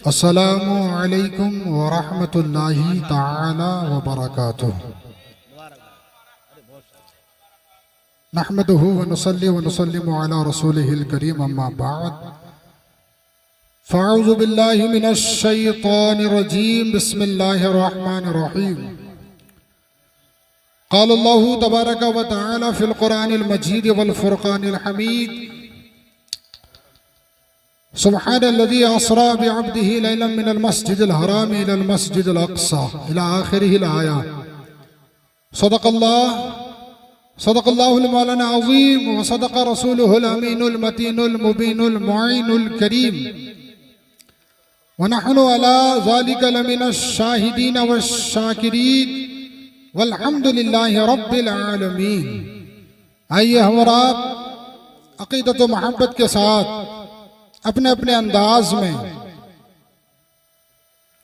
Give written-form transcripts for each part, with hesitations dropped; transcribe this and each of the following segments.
अस्सलामु अलैकुम व रहमतुल्लाहि ताला व बरकातुहू। नहमदुहु व नुसल्ली व नुसल्लिमु अला रसूलिहिल करीम, अम्मा बाद। फ़अऊज़ु बिल्लाहि मिनश शैतानिर रजीम, बिस्मिल्लाहिर रहमानिर रहीम। क़ाल अल्लाहु तबारक व तआला फ़िल क़ुरआनिल मजीद वल फ़ुरक़ानिल हमीद। सुब्हानल्लज़ी अस्रा बिअब्दिही लैलन मिनल मस्जिदिल हराम इलल मस्जिदिल अक़सा इला आखिरिल आया। सदक़ल्लाहुल मौलाना अज़ीम व सदक़ रसूलुहुल अमीनुल मतीनुल मुबीनुल मुईनुल करीम व नहनु अला ज़ालिका लमिनश शाहिदीन वश शाकिरीन वल्हम्दुलिल्लाहि रब्बिल आलमीन। आइए हम और आप अक़ीदत व मोहब्बत के साथ अपने अपने अंदाज में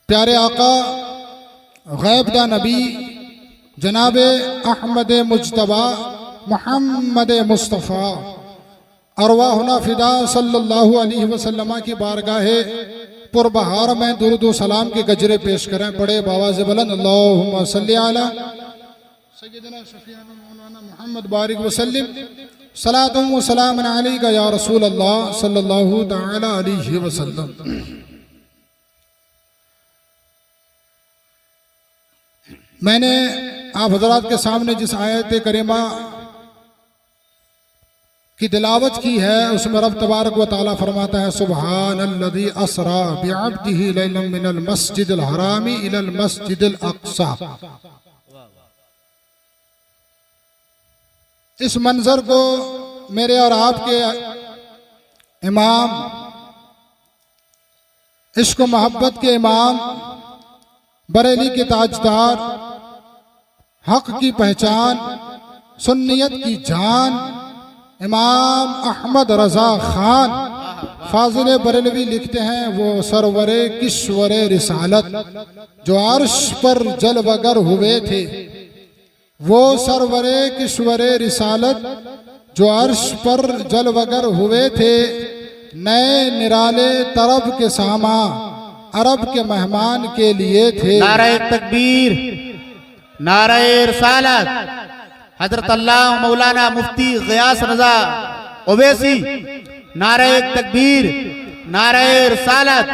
प्यारे आका गैबदा नबी जनाब अहमद मुज्तबा मोहम्मद मुस्तफ़ा अरवाहुना फ़िदा सल्लल्लाहु अलैहि वसल्लम की बारगाह पुरबहार में दुरूद व सलाम के गजरे पेश करें। बड़े बावाज़ बुलंद अल्लाहुम्मा सल्ली अला सय्यिदना शफ़ीअना मौलाना मुहम्मद बारिक वसल्लिम सलातुम व सलामुन अलैका या रसूल अल्लाह सल्लल्लाहु तआला अलैहि वसल्लम। मैंने आप हजरात के सामने जिस आयत करीमा की तिलावत की है उसमें रब तबारक व तआला फरमाता है, सुब्हानल्लज़ी अस्रा बिअब्दिही लैलन मिनल मस्जिदिल हरामी इलल मस्जिदिल अक़सा। इस मंजर को मेरे और आपके इमाम, इश्क मोहब्बत के इमाम, बरेली के ताजदार, हक की पहचान, सुन्नियत की जान, इमाम अहमद रजा खान फाजिल बरेलवी लिखते हैं, वो सरवरे किश्वरे रिसालत जो अर्श पर जलवगर हुए थे, वो सरवरे किश्वरे रिसालत जो अर्श पर जलवगर हुए थे, नए निराले तरब के सामा अरब के मेहमान के लिए थे। नारे तकबीर, नारे रिसालत। हजरत अल्लाह मौलाना मुफ्ती ग़ियास रज़ा ओवैसी। नारे तकबीर, नारे रिसालत।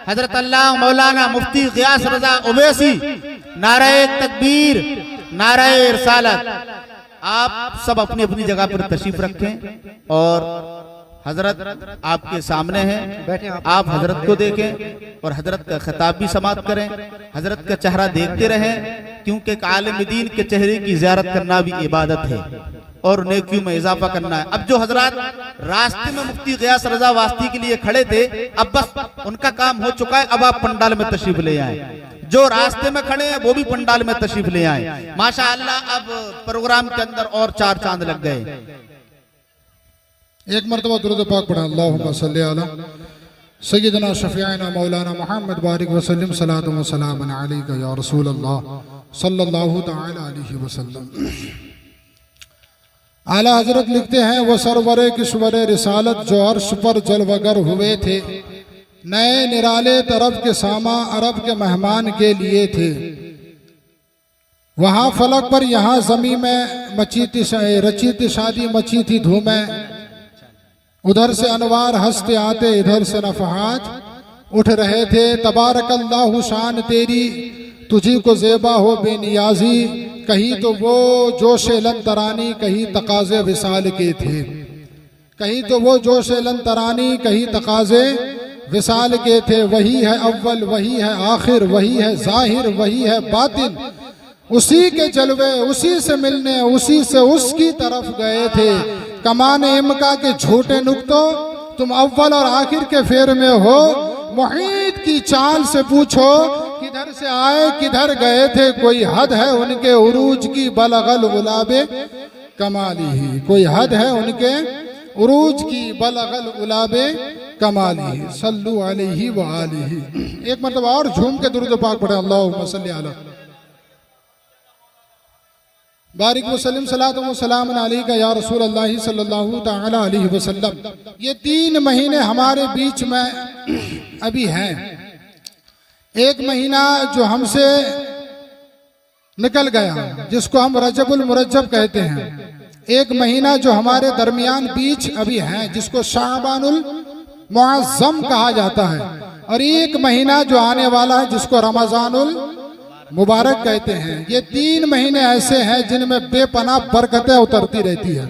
हजरत अल्लाह मौलाना मुफ्ती ग़ियास रज़ा ओवैसी। नारे तकबीर, नारे रिसालत। आप सब अपनी अपनी जगह पर तशरीफ रखें और हजरत आपके सामने हैं, आप हजरत को देखें और हजरत का खिताब भी समाप्त करें। हजरत का चेहरा देखते रहें, क्योंकि आलिम दीन के चेहरे की ज़ियारत करना भी इबादत है और नेकियों में इजाफा करना है। अब जो हजरत रास्ते में मुफ्ती ग़ियास रज़ा वास्ती के लिए खड़े थे, अब बस उनका काम हो चुका है, अब आप पंडाल में तशरीफ ले आए। जो रास्ते में खड़े हैं वो भी पंडाल में तशरीफ ले आए। माशाअल्लाह, अब प्रोग्राम के अंदर और चार चांद लग गए। एक मरतबा दुरूद पाक पढ़ा, अल्लाहुम्मा सल्ली अला सय्यिदना शफ़ीअना मौलाना मुहम्मद बारिक वसल्लम सलातु व सलामुन अलैका या रसूल अल्लाह सल्लल्लाहु तआला अलैहि वसल्लम। आला हजरत लिखते हैं, वो सरवरे किश्वरे रिसालत जो अर्श पर जलवगर हुए थे, नए निराले तरफ के सामा अरब के मेहमान के लिए थे। वहाँ फलक पर यहाँ ज़मीं में रची थी शादी, मची थी धूमें, उधर से अनवार हंसते आते, इधर से नफहात उठ रहे थे। तबारकल्लाहु शान तेरी, तुझी को ज़ेबा हो बेनियाजी, कहीं तो वो जोशे लन तरानी, कहीं तकाज़े विसाल के थे। कहीं तो वो जोशे लन तरानी, कहीं तकाज़े विसाल के थे। वही है अव्वल, वही है आखिर, वही है ज़ाहिर, वही है बातिन, उसी के जलवे, उसी से मिलने, उसी से उसकी तरफ गए थे। कमान इमका के झूठे नुक्तों, तुम अव्वल और आखिर के फेर में हो। मुहीत की चाल से पूछो, किधर से आए किधर गए थे। कोई हद है उनके उरूज की, बलगल गुलाबे कमाली ही। कोई हद है उनके उरूज की, बलगल गुलाबे कमाली। सल्लु अलैहि व आलिहि। एक मरतबा और झूम के दुरूद पाक पढ़े, अल्लाहुम्मा सल्ली अला बारिक वसल्लम सलातो व सलाम अलैका या रसूल अल्लाह सल्लल्लाहु ताला अलैहि वसल्लम। ये 3 महीने हमारे बीच में अभी हैं। एक महीना जो हमसे निकल गया, जिसको हम रजबुल मुरज्जब कहते हैं। एक महीना जो हमारे दरमियान बीच अभी है, जिसको शाबानुल मुअज़्ज़म कहा जाता है। और एक महीना जो आने वाला है, जिसको रमजानुल मुबारक कहते हैं। ये 3 महीने ऐसे हैं जिनमें बेपनाह बरकतें उतरती रहती है,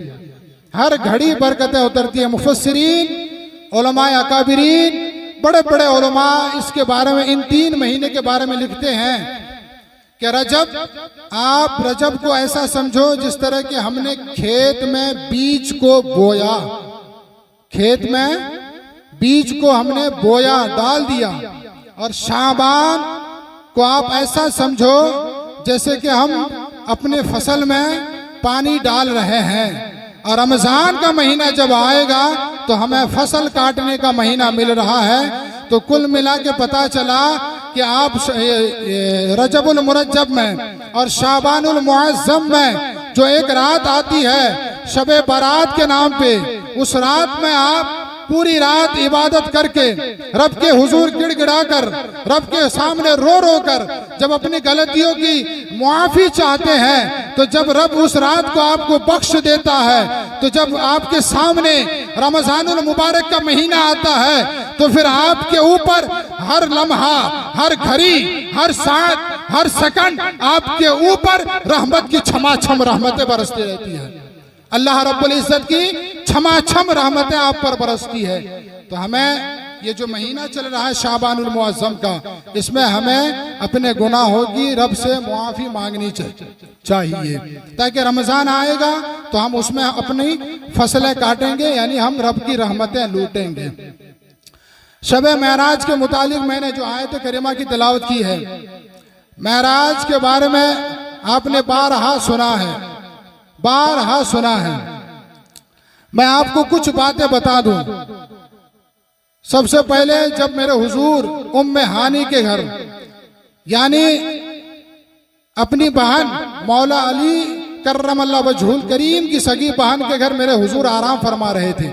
हर घड़ी बरकतें उतरती है। मुफस्सिरीन, उलमाए अकाबिरीन, बड़े बड़े उलमा इसके बारे में, इन 3 महीने के बारे में लिखते हैं कि रजब, आप रजब को ऐसा समझो जिस तरह कि हमने खेत में बीज को बोया, खेत में बीज को हमने बोया, डाल दिया। और शाबान को आप ऐसा समझो जैसे कि हम अपने फसल में पानी डाल रहे हैं। और रमजान का महीना जब आएगा तो हमें फसल काटने का महीना मिल रहा है। तो कुल मिला के पता चला कि आप रजबुल मुरज्जब में और शाबानुल मुअज़्ज़म में जो एक रात आती है शबे बारात के नाम पे, उस रात में आप पूरी रात इबादत करके रब के हुजूर गिड़गिड़ा कर, रब के सामने रो रो कर जब अपनी गलतियों की मुआफी चाहते हैं, तो जब रब उस रात को आपको बख्श देता है, तो जब आपके सामने रमजानुल मुबारक का महीना आता है, तो फिर आपके ऊपर हर लम्हा, हर घड़ी, हर साथ, हर सेकंड आपके ऊपर रहमत की छमाछम रहमतें बरसती रहती है। अल्लाह रब्बुल इज्जत की छमाछम रहमतें आप पर बरसती है। तो हमें ये जो महीना चल रहा है शाबानुल मुअज़्ज़म का, इसमें हमें अपने गुनाहों की रब से मुआफ़ी मांगनी चाहिए, ताकि रमज़ान आएगा तो हम उसमें अपनी फसलें काटेंगे, यानी हम रब की रहमतें लूटेंगे। शब महराज के मुतालिक मैंने जो आयत करीमा की तिलावत की है, महराज के बारे में आपने बारहा सुना है, बारहा सुना है। मैं आपको कुछ बातें बता दूं। सबसे पहले जब मेरे हुजूर उम्मे हानी के घर, यानी अपनी बहन मौला अली कर्रमल्लाह वजहुल करीम की सगी बहन के घर मेरे हुजूर आराम फरमा रहे थे।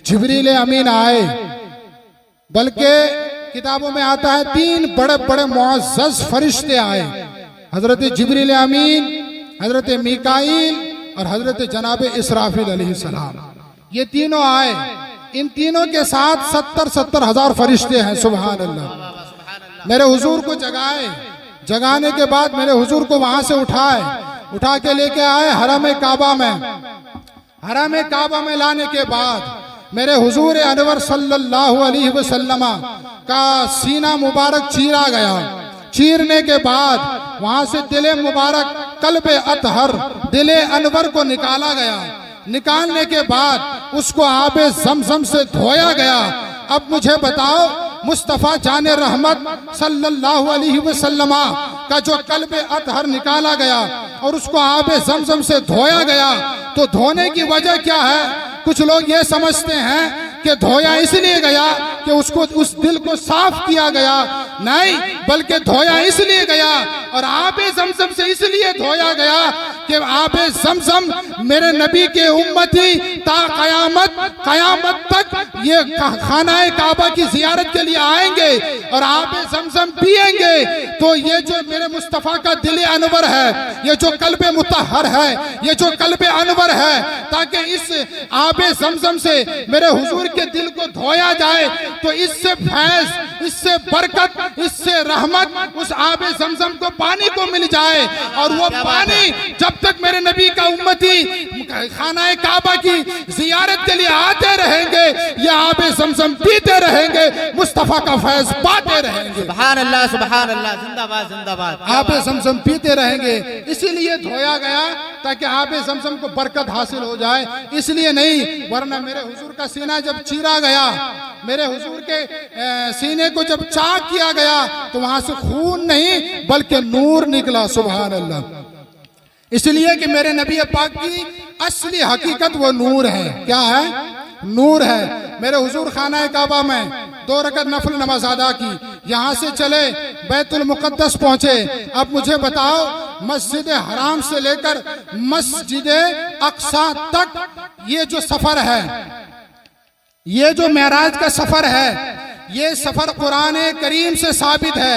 जिब्रील अमीन आए, बल्कि किताबों में आता है 3 बड़े बड़े मुअज़्ज़ज़ फरिश्ते आए, हजरत जिब्रील अमीन, हजरत मीकाईल और हजरत जनाब इसराफिल अलैहिस्सलाम। ये तीनों आए। इन तीनों के साथ 70 हज़ार फरिश्ते हैं। सुभान अल्लाह। मेरे हुजूर को जगाए, जगाने के बाद मेरे हुजूर को वहां से उठा के लेके आए हरम काबा में। हरम काबा में लाने के बाद मेरे हुजूर अनवर सल्लल्लाहु अलैहि वसल्लम का सीना मुबारक चीरा गया। चीरने के बाद वहां से दिले मुबारक, कल्बे अतहर, दिले अनवर को निकाला गया। निकालने के बाद उसको आबे ज़मज़म से धोया गया। अब मुझे बताओ, मुस्तफ़ा जाने रहमत सल्लल्लाहु अलैहि वसल्लम का जो कल्बे अतहर निकाला गया और उसको आबे ज़मज़म से धोया गया, तो धोने की वजह क्या है? कुछ लोग ये समझते हैं कि धोया इसलिए गया कि उसको, उस दिल को साफ किया गया। नहीं, बल्कि धोया इसलिए गया और आबे ज़मज़म से इसलिए धोया गया कि आबे ज़मज़म मेरे नबी के उम्मती ता कयामत तक ये खानाए काबा की जियारत के लिए आएंगे और आबे ज़मज़म पिएंगे। तो ये जो मेरे मुस्तफ़ा का दिल अनवर है, ये जो कल्बे मुतहर है, ये जो कल्बे अनवर है, ताकि इस आबे ज़मज़म से मेरे हुजूर के दिल को धोया जाए, तो इससे फैज़, इससे बरकत, इससे रहमत उस आबे ज़मज़म को पानी को मिल जाए। और वो पानी जब तक मेरे नबी का उम्मती खानाए काबा की जियारत के लिए आते रहेंगे, या आबे ज़मज़म पीते रहेंगे, मुस्तफ़ा का फैज़ पाते रहेंगे। सुभान अल्लाह, सुभान अल्लाह, जिंदाबाद जिंदाबाद। आबे ज़मज़म पीते रहेंगे, इसीलिए धोया गया ताकि आबे ज़मज़म को बरकत हासिल हो जाए, इसलिए नहीं। वरना मेरे हुजूर का सीना जब चीरा गया, मेरे हुजूर के सीने को जब चाक किया गया, तो वहां से खून नहीं बल्कि नूर निकला। सुभान अल्लाह। इसलिए कि मेरे नबी पाक की असली हकीकत वो नूर है। क्या है? नूर है। मेरे हुजूर खाना काबा में 2 रकत नफल नमाज अदा की, यहाँ से चले बैतुल मुक़द्दस पहुंचे। अब मुझे बताओ, मस्जिद हराम से लेकर मस्जिद अक्सा तक ये जो सफर है, ये जो मेराज का सफर है, ये सफर कुरान करीम से साबित है,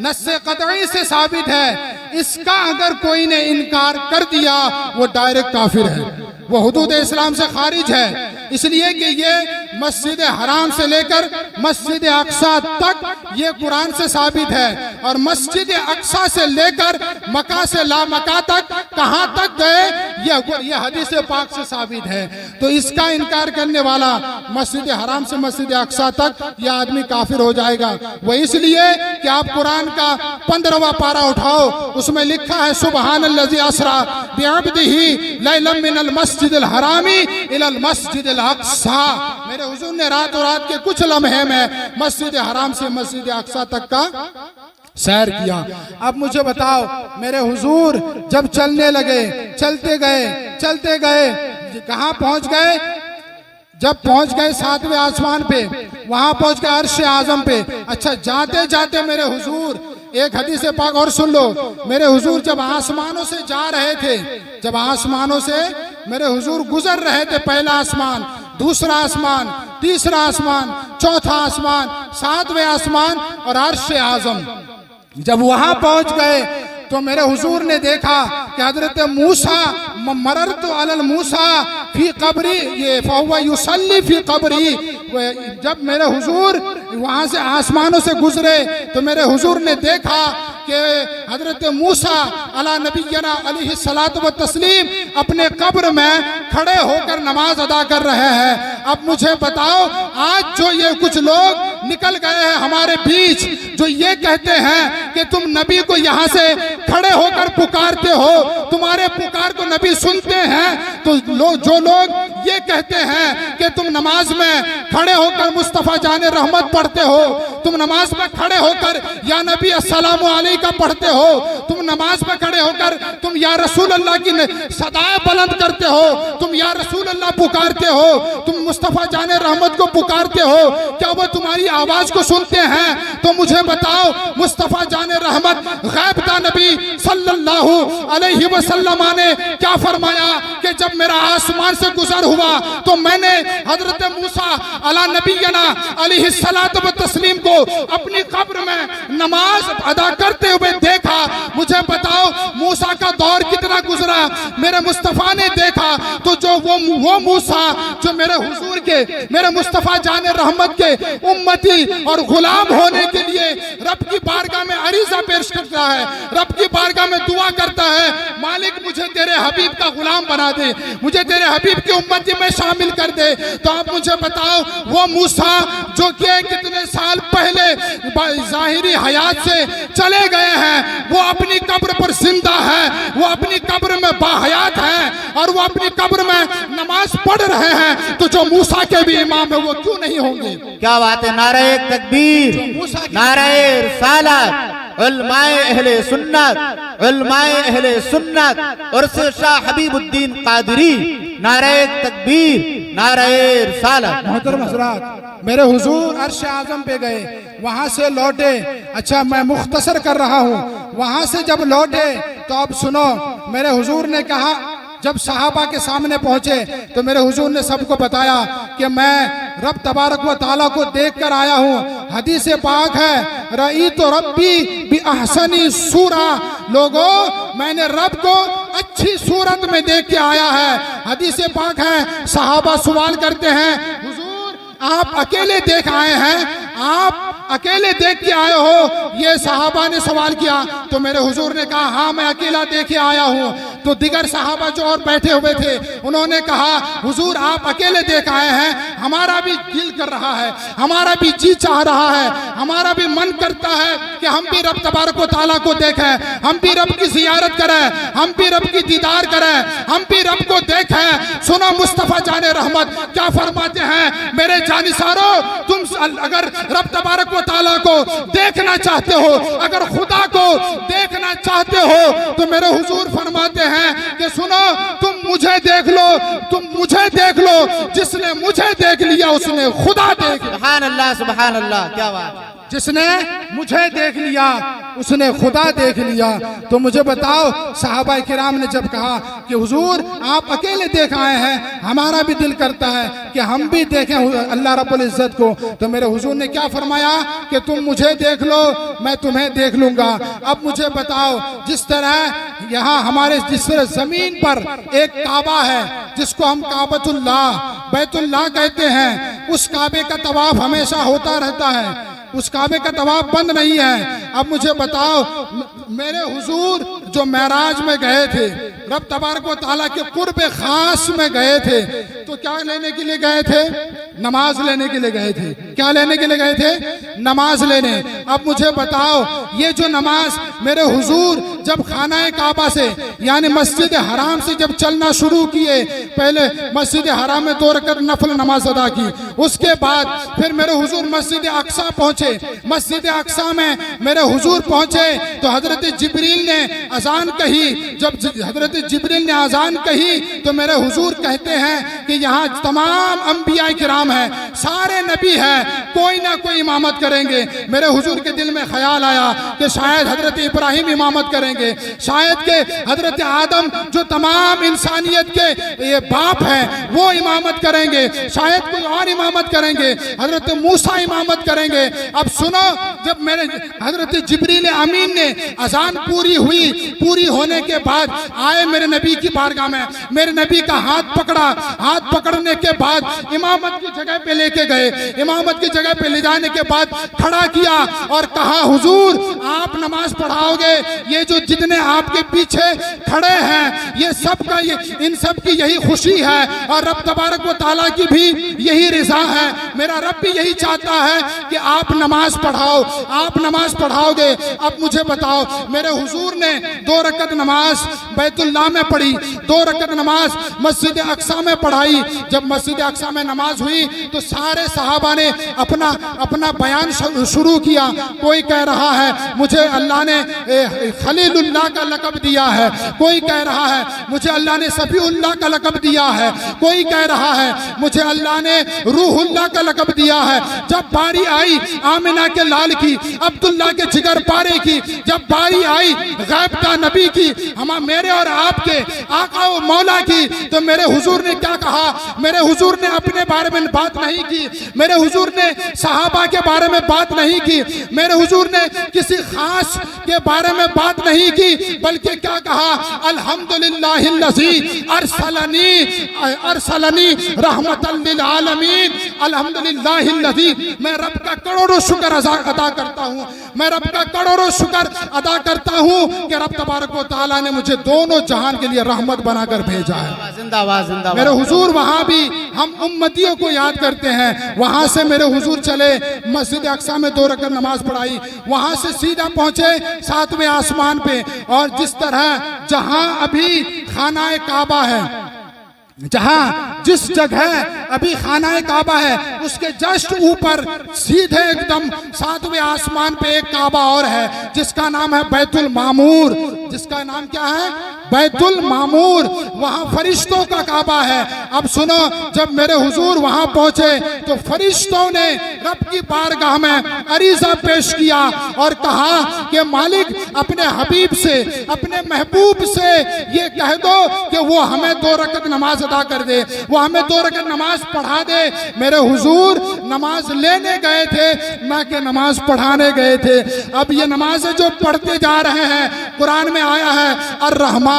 नस्से कतई से साबित है। इसका अगर कोई ने इनकार कर दिया वो डायरेक्ट काफिर है, वो हुदूद इस्लाम से खारिज है। इसलिए कि ये मस्जिद हराम से लेकर मस्जिद अक्सा तक ये कुरान से साबित है, और मस्जिद अक्सा से लेकर मक्का से ला मक्का तक कहां तक गए ये हदीस पाक से साबित है। तो इसका इनकार करने वाला मस्जिद हराम से मस्जिद अक्सा तक यह आदमी काफिर हो जाएगा। वह इसलिए कि आप कुरान का 15वां पारा उठाओ, उसमें लिखा है सुबहानल्लज़ी असरा बिअब्दिही लैलन मिनल मस्जिदिल हरामी इलल मस्जिदिल अक्सा। मेरे हुजूर ने रातों रात के कुछ लम्हे में मस्जिद हराम से मस्जिद अक्सा तक का सैर किया। अब मुझे बताओ, मेरे हुजूर जब चलने लगे, चलते गए कहां पहुंच गए? जब पहुंच गए 7वें आसमान पे, वहां पहुंच गए अर्श आजम पे। अच्छा, जाते जाते मेरे हुजूर, एक हदीस पाक और सुन लो, मेरे हुजूर जब आसमानों से जा रहे थे, जब आसमानों से मेरे हुजूर गुजर रहे थे, पहला आसमान, दूसरा आसमान, तीसरा आसमान, चौथा आसमान, 7वें आसमान और अर्श आजम, जब वहां पहुंच गए तो मेरे हुजूर ने देखा कि हजरत मूसा मररतु अलल मूसा फी कब्री, ये फहुवा युसल्ली फी कब्री। जब मेरे हुजूर वहां से आसमानों से गुजरे तो मेरे हुजूर ने देखा कि हजरत मूसा अला नबीना अलैहि सलातो व तस्लीम अपने कब्र में खड़े होकर नमाज अदा कर रहे हैं। अब मुझे बताओ, आज जो ये कुछ लोग निकल गए हैं हमारे बीच, जो ये कहते हैं कि तुम नबी को यहाँ से खड़े होकर पुकारते हो, तुम्हारे पुकार को नबी सुनते हैं, तो जो लोग ये कहते हैं कि तुम नमाज में खड़े होकर मुस्तफ़ा जाने रहमत पढ़ते हो, तुम नमाज में खड़े होकर या नबी अस्सलामु अलैका पढ़ते हो, तुम नमाज में खड़े होकर तुम या रसूल अल्लाह की सदाएं बुलंद करते हो, तुम या रसूल अल्लाह पुकारते हो, तुम मुस्तफ़ा जाने रहमत को पुकारते हो, क्या वो तुम्हारी आवाज को सुनते हैं? तो मुझे बताओ, मुस्तफ़ा जाने रहमत गैब दा नबी सल्लल्लाहु अलैहि वसल्लम ने क्या फरमाया कि जब मेरा आसमान से गुजर हुआ तो मैंने हजरत मूसा अला नबीना अलैहि सलातो व तस्लीम को अपनी कब्र में नमाज अदा करते हुए देखा। मुझे बताओ, मूसा का दौर कितना गुजरा, मेरे मुस्तफ़ा ने देखा तो जो वो मूसा जो मेरे हुजूर के, मेरे मुस्तफ़ा जाने रहमत के उम्मती और गुलाम होने के लिए रब की बारगाह में अरीज़ा पेश करता है, रब की बारगाह में दुआ करता है, मालिक मुझे तेरे हबीब का गुलाम बना दे, मुझे तेरे हबीब की उम्मती में शामिल कर दे। तो आप मुझे बताओ, वो मूसा जो कि कितने साल पहले ज़ाहिरी हयात से चले गए हैं, वो अपनी कब्र पर जिंदा है, वो अपनी कब्र में बाहयात है और वो अपनी कब्र में नमाज पढ़ रहे हैं, तो जो मूसा के भी इमाम है वो क्यों नहीं होंगे? क्या बात है! नारे तकबीर, नारे रिसालत, उलमाए अहले सुन्नत, उलमाए अहले सुन्नत और से शाह हबीबुद्दीन कादरी, नारे तकबीर, नारे रिसालत। मोहतरम हज़रात, मेरे हुजूर अर्श आज़म पे गए, वहां से लौटे। अच्छा, मैं मुख्तसर कर रहा हूँ। वहां से जब लौटे तो अब सुनो, मेरे हुजूर ने कहा, जब सहाबा के सामने पहुंचे तो मेरे हुजूर ने सबको बताया कि मैं रब तबारक व ताला को देख कर आया हूँ। हदीस पाक है, रई तो रब्बी भी अहसनी सूरा, लोगों मैंने रब को अच्छी सूरत में देख के आया है। हदीस पाक है, सहाबा सवाल करते हैं, हुजूर आप अकेले देख आए हैं, आप अकेले देख के आए हो? ये सहाबा ने सवाल किया तो मेरे हुजूर ने कहा, हाँ मैं अकेला देख के आया हूँ। तो दिगर सहाबा जो और बैठे हुए थे उन्होंने कहा, हुजूर आप अकेले देख आए हैं, हमारा भी दिल कर रहा है, हमारा भी जी चाह रहा है, हमारा भी मन करता है कि हम भी रब तबारक व तआला को देखें, हम भी रब की जियारत करें, हम भी रब की दीदार करें, हम भी रब को देखें। सुनो मुस्तफ़ा जाने रहमत क्या फरमाते हैं, मेरे जानिसारो, तुम अगर रब तबारक व तआला को देखना चाहते हो, अगर खुदा को देखना चाहते हो तो मेरे हुजूर फरमाते हैं कि सुनो, तुम मुझे देख लो, तुम मुझे देख लो, जिसने मुझे देख लिया उसने खुदा देख लिया। सुभान अल्लाह, क्या बात। जिसने मुझे देख लिया उसने खुदा देख लिया। तो मुझे बताओ, सहाबा किराम ने जब कहा कि हुजूर आप अकेले देख आए हैं, हमारा भी दिल करता है कि हम भी देखें अल्लाह रब्बुल इज्जत को, तो मेरे हुजूर ने क्या फरमाया कि तुम मुझे देख लो, मैं तुम्हें देख लूंगा। अब मुझे बताओ, जिस तरह यहाँ हमारे जिस तरह जमीन पर एक काबा है जिसको हम काबतुल्लाह बैतुल्लाह कहते हैं, उस काबे का तवाफ हमेशा होता रहता है, उस काबे का तवाफ बंद नहीं है। अब मुझे बताओ, मेरे हुजूर जो मेराज में गए थे, रब तबारक व तआला के कुर्ब खास में गए थे, तो क्या लेने के लिए गए थे? नमाज लेने के लिए गए थे। क्या लेने के लिए गए थे? नमाज लेने। अब मुझे बताओ, ये जो नमाज मेरे हुजूर जब खाना काबा से यानी मस्जिद हराम से जब चलना शुरू किए, पहले मस्जिद हराम में 2 रकात नफल नमाज अदा की, उसके बाद फिर मेरे हुजूर मस्जिद अक्सा पहुंचे। मस्जिद अक्सा में मेरे हुजूर पहुंचे तो हजरत जिब्रील ने अजान कही। जब हजरत जिब्रील ने अजान कही तो मेरे हुजूर कहते हैं कि यहाँ तमाम अंबिया किराम है, सारे नबी है, कोई ना कोई इमामत करेंगे। मेरे हुजूर के दिल में ख्याल आया कि शायद हजरत इब्राहिम इमामत करेंगे, शायद के हजरत आदम जो तमाम इंसानियत के ये बाप हैं वो इमामत करेंगे, शायद कोई और इमामत करेंगे, हजरत मूसा इमामत करेंगे। अब सुनो, जब मेरे हजरत जिब्रील अमीन ने अजान पूरी हुई, पूरी होने के बाद आए मेरे नबी की बारगाह में, मेरे नबी का हाथ पकड़ा, हाथ पकड़ने के बाद इमामत की जगह पे लेके गए, इमामत की जगह पे ले जाने के बाद खड़ा किया और कहा, हुजूर आप नमाज पढ़ाओगे, ये जो जितने आपके पीछे खड़े हैं ये सब का इन सब की यही खुशी है और रब तबारक व तआला की भी यही रिजा है, मेरा रब भी यही चाहता है कि आप नमाज पढ़ाओ, आप नमाज पढ़ाओगे। अब मुझे बताओ, मेरे हुजूर ने 2 रकात नमाज बैतुल्लाह में पढ़ी, 2 रकात नमाज मस्जिद अक्सा में पढ़ाई। जब मस्जिद अक्सा में नमाज हुई तो सारे सहाबा ने अपना अपना बयान शुरू किया। कोई कह रहा है मुझे अल्लाह ने खलीलुल्लाह का लक़ब दिया है, कोई कह रहा है मुझे अल्लाह ने सफीउल्लाह का लक़ब दिया है, कोई कह रहा है मुझे अल्लाह ने रूहुल्लाह का लक़ब दिया है। जब बारी आई आमिना के लाल की, अब्दुल्ला के जिगर पारे की, जब बारी आई गैब का नबी की, हम मेरे और आपके आका व मौला की, तो मेरे हुजूर ने क्या कहा? मेरे हुजूर ने अपने बारे में बात नहीं की, मेरे हुजूर ने सहाबा के बारे में बात नहीं की, मेरे हुजूर ने किसी खास के बारे में बात नहीं की, बल्कि क्या कहा? अल्हम्दुलिल्लाहिल्लज़ी अरसलनी रहमतल लिल आलमीन, अल्हम्दुलिल्लाहिल्लज़ी, मैं रब का करोड़ों शुक्र अदा करता हूँ, मैं रब का करोड़ों शुक्र अदा करता हूँ कि रब तबारक व तआला ने मुझे दोनों जहान के लिए रहमत बनाकर भेजा है। जिंदाबाद जिंदाबाद। मेरे हुजूर वहाँ भी हम उम्मतियों को याद करते हैं। वहाँ से मेरे हुजूर चले मस्जिद अक्सा में 2 रकात नमाज पढ़ाई, वहाँ से सीधा पहुँचे 7वें आसमान पे। और जिस तरह जहाँ अभी खाना काबा है, जहाँ जिस जगह अभी खाना काबा है उसके जस्ट ऊपर सीधे एकदम 7वें आसमान पे एक काबा और है जिसका नाम है बैतुल मामूर। जिसका नाम क्या है? बैतुल मामूर। वहाँ फरिश्तों का काबा है। अब सुनो, जब मेरे हुजूर वहाँ पहुँचे तो फरिश्तों ने रब की बारगाह में अरीज़ा पेश किया और कहा कि मालिक अपने हबीब से, अपने महबूब से ये कह दो कि वो हमें 2 रकात नमाज अदा कर दे, वो हमें 2 रकात नमाज पढ़ा दे। मेरे हुजूर नमाज लेने गए थे, ना कि नमाज पढ़ाने गए थे। अब ये नमाज जो पढ़ते जा रहे हैं, कुरान में आया है अर्रहमान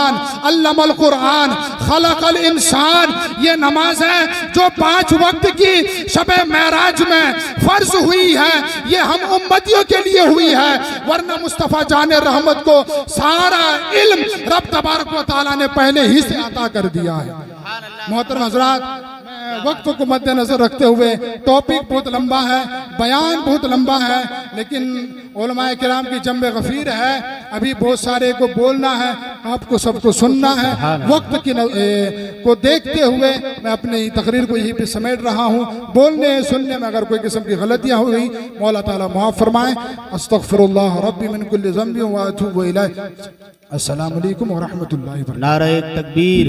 अल्लमल कुरान खलकल इंसान, ये नमाज है जो 5 वक्त की शबे मेराज में फर्ज हुई है, ये हम उम्मतियों के लिए हुई है, वरना मुस्तफ़ा जाने रहमत को सारा इल्म रब तबारक व तआला ने पहले ही से अता कर दिया है। मोहतरम हज़रात, वक्त को मद्देनजर रखते हुए टॉपिक बहुत लंबा है, बयान बहुत लंबा है, लेकिन उलमाए किराम की जंबे गफीर है, अभी बहुत सारे को बोलना है। आपको सबको सुनना है। वक्त की को देखते हुए मैं अपनी तकरीर को यहीं पे समेट रहा हूँ। बोलने सुनने में अगर कोई किस्म की गलतियाँ हो गई मौला ताला माफ़ फरमाए। अस्तगफिरुल्लाह रब्बी मिन कुल्लि ज़ंबि व अतूबु इलैह। अस्सलामु अलैकुम व रहमतुल्लाहि व बरकातहू। नारे तकबीर।